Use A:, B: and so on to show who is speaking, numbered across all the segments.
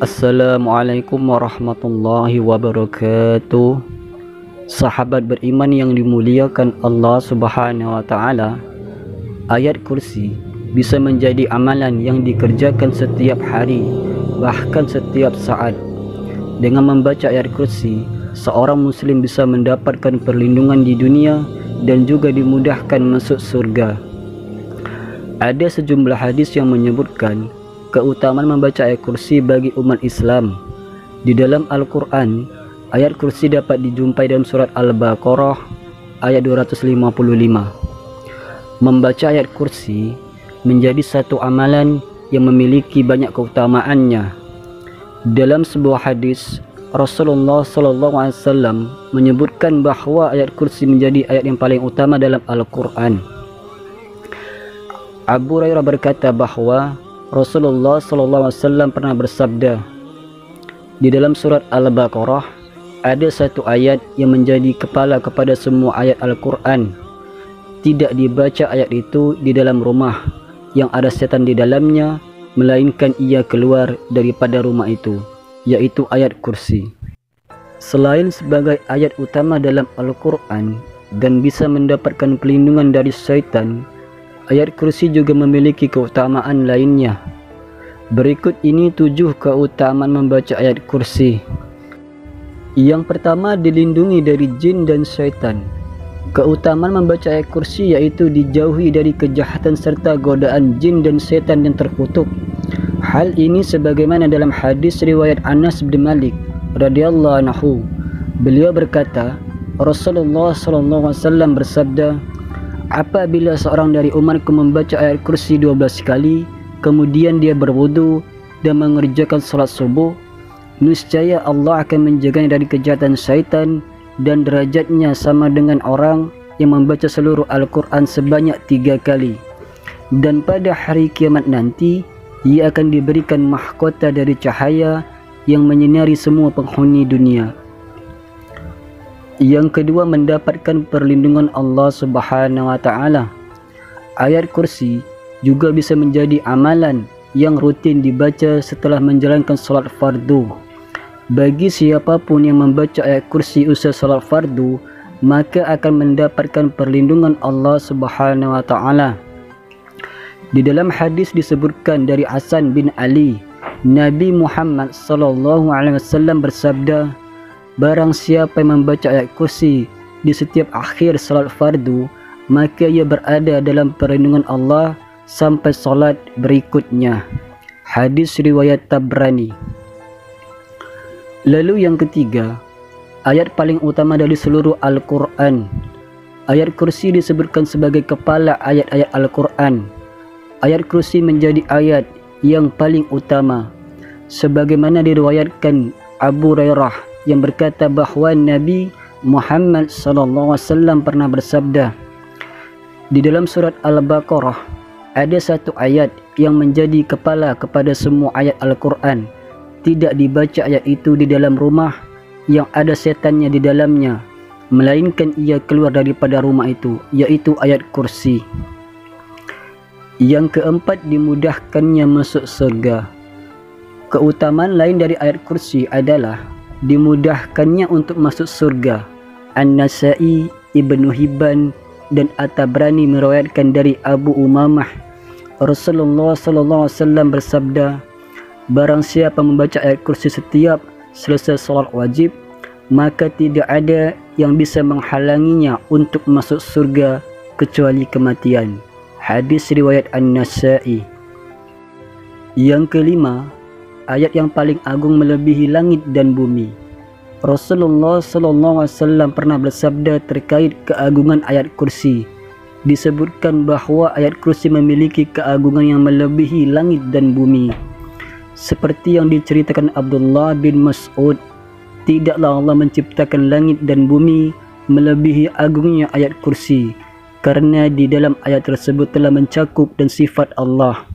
A: Assalamualaikum warahmatullahi wabarakatuh. Sahabat beriman yang dimuliakan Allah Subhanahu wa taala, ayat kursi bisa menjadi amalan yang dikerjakan setiap hari, bahkan setiap saat. Dengan membaca ayat kursi, seorang muslim bisa mendapatkan perlindungan di dunia dan juga dimudahkan masuk surga. Ada sejumlah hadis yang menyebutkan keutamaan membaca ayat kursi bagi umat Islam. Di dalam Al-Quran, ayat kursi dapat dijumpai dalam surat Al-Baqarah ayat 255. Membaca ayat kursi menjadi satu amalan yang memiliki banyak keutamaannya. Dalam sebuah hadis, Rasulullah SAW menyebutkan bahawa ayat kursi menjadi ayat yang paling utama dalam Al-Quran. Abu Hurairah berkata bahawa Rasulullah SAW pernah bersabda, di dalam surat Al-Baqarah ada satu ayat yang menjadi kepala kepada semua ayat Al-Quran. Tidak dibaca ayat itu di dalam rumah yang ada setan di dalamnya, melainkan ia keluar daripada rumah itu, yaitu ayat kursi. Selain sebagai ayat utama dalam Al-Quran dan bisa mendapatkan perlindungan dari syaitan, ayat kursi juga memiliki keutamaan lainnya. Berikut ini 7 keutamaan membaca ayat kursi. Yang pertama, dilindungi dari jin dan syaitan. Keutamaan membaca ayat kursi yaitu dijauhi dari kejahatan serta godaan jin dan syaitan yang terkutuk. Hal ini sebagaimana dalam hadis riwayat Anas bin Malik radhiyallahu anhu. Beliau berkata, Rasulullah SAW bersabda, apabila seorang dari umatku membaca ayat kursi 12 kali, kemudian dia berwudu dan mengerjakan salat subuh, niscaya Allah akan menjaganya dari kejahatan syaitan dan derajatnya sama dengan orang yang membaca seluruh Al-Quran sebanyak 3 kali. Dan pada hari kiamat nanti, ia akan diberikan mahkota dari cahaya yang menyinari semua penghuni dunia. Yang kedua, mendapatkan perlindungan Allah Subhanahu wa taala. Ayat kursi juga bisa menjadi amalan yang rutin dibaca setelah menjalankan salat fardu. Bagi siapapun yang membaca ayat kursi usai salat fardu, maka akan mendapatkan perlindungan Allah Subhanahu wa taala. Di dalam hadis disebutkan dari Hasan bin Ali, Nabi Muhammad SAW bersabda, barang siapa yang membaca ayat kursi di setiap akhir salat fardu, maka ia berada dalam perlindungan Allah sampai salat berikutnya. Hadis riwayat Tabrani. Lalu yang ketiga, ayat paling utama dari seluruh Al-Quran. Ayat kursi disebutkan sebagai kepala ayat-ayat Al-Quran. Ayat kursi menjadi ayat yang paling utama, sebagaimana diriwayatkan Abu Hurairah yang berkata bahawa Nabi Muhammad SAW pernah bersabda, di dalam surat Al-Baqarah ada satu ayat yang menjadi kepala kepada semua ayat Al-Quran. Tidak dibaca ayat itu di dalam rumah yang ada setannya di dalamnya, melainkan ia keluar daripada rumah itu, yaitu ayat kursi. Yang keempat, dimudahkannya masuk surga. Keutamaan lain dari ayat kursi adalah dimudahkannya untuk masuk surga. An-Nasai, Ibnu Hibban dan At-Tabrani meriwayatkan dari Abu Umamah, Rasulullah SAW bersabda, barang siapa membaca ayat kursi setiap selesai salat wajib, maka tidak ada yang bisa menghalanginya untuk masuk surga kecuali kematian. Hadis riwayat An-Nasai. Yang kelima, ayat yang paling agung melebihi langit dan bumi. Rasulullah SAW pernah bersabda terkait keagungan ayat kursi. Disebutkan bahawa ayat kursi memiliki keagungan yang melebihi langit dan bumi. Seperti yang diceritakan Abdullah bin Mas'ud, tidaklah Allah menciptakan langit dan bumi melebihi agungnya ayat kursi, karena di dalam ayat tersebut telah mencakup dan sifat Allah.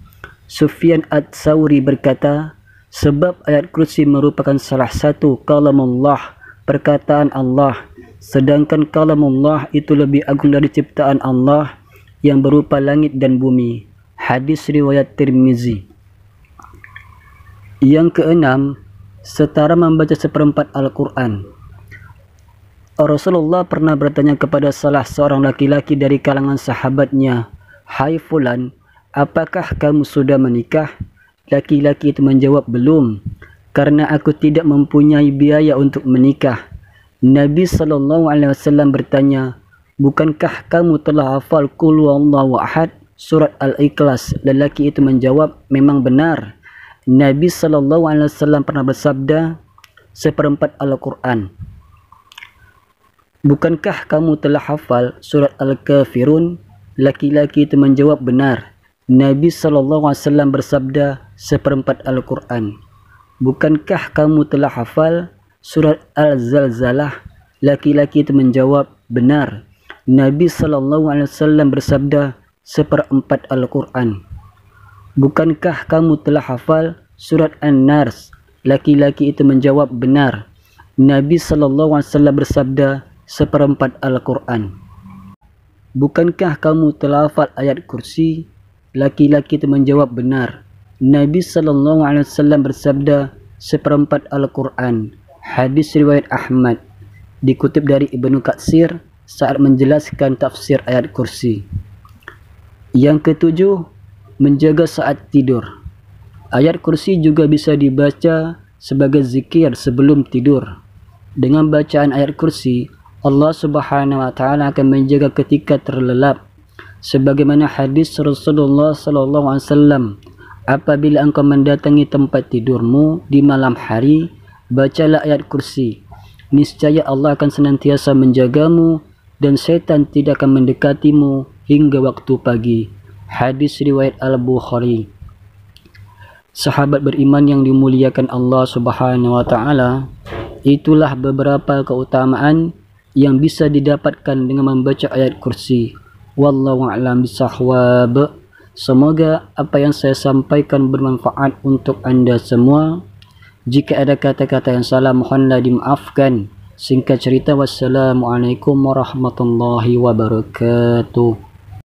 A: Sufyan Ats-Tsauri berkata, sebab ayat kursi merupakan salah satu kalamullah, perkataan Allah, sedangkan kalamullah itu lebih agung dari ciptaan Allah yang berupa langit dan bumi. Hadis riwayat Tirmizi. Yang keenam, setara membaca seperempat Al-Quran. Rasulullah pernah bertanya kepada salah seorang laki-laki dari kalangan sahabatnya, "Hai fulan, apakah kamu sudah menikah?" Laki-laki itu menjawab, "Belum, karena aku tidak mempunyai biaya untuk menikah." Nabi SAW bertanya, "Bukankah kamu telah hafal Qul huwallahu ahad, surat Al-Ikhlas?" Lelaki itu menjawab, "Memang benar." Nabi SAW pernah bersabda, seperempat Al-Quran. "Bukankah kamu telah hafal surat Al-Kafirun?" Laki-laki itu menjawab, "Benar." Nabi SAW bersabda, seperempat Al-Quran. "Bukankah kamu telah hafal surat Al-Zalzalah?" Laki-laki itu menjawab, "Benar." Nabi SAW bersabda, seperempat Al-Quran. "Bukankah kamu telah hafal surat An-Nas?" Laki-laki itu menjawab, "Benar." Nabi SAW bersabda, seperempat Al-Quran. "Bukankah kamu telah hafal ayat kursi?" Laki-laki itu menjawab, "Benar." Nabi SAW bersabda, seperempat Al-Quran. Hadis riwayat Ahmad, dikutip dari Ibnu Katsir saat menjelaskan tafsir ayat kursi. Yang ketujuh, menjaga saat tidur. Ayat kursi juga bisa dibaca sebagai zikir sebelum tidur. Dengan bacaan ayat kursi, Allah Subhanahu wa taala akan menjaga ketika terlelap. Sebagaimana hadis Rasulullah SAW, "Apabila engkau mendatangi tempat tidurmu di malam hari, bacalah ayat kursi. Niscaya Allah akan senantiasa menjagamu dan setan tidak akan mendekatimu hingga waktu pagi." Hadis riwayat Al-Bukhari. Sahabat beriman yang dimuliakan Allah Subhanahu wa taala, itulah beberapa keutamaan yang bisa didapatkan dengan membaca ayat kursi. Wallahu a'lam bishawab. Semoga apa yang saya sampaikan bermanfaat untuk Anda semua. Jika ada kata-kata yang salah, mohonlah dimaafkan. Singkat cerita, wassalamualaikum warahmatullahi wabarakatuh.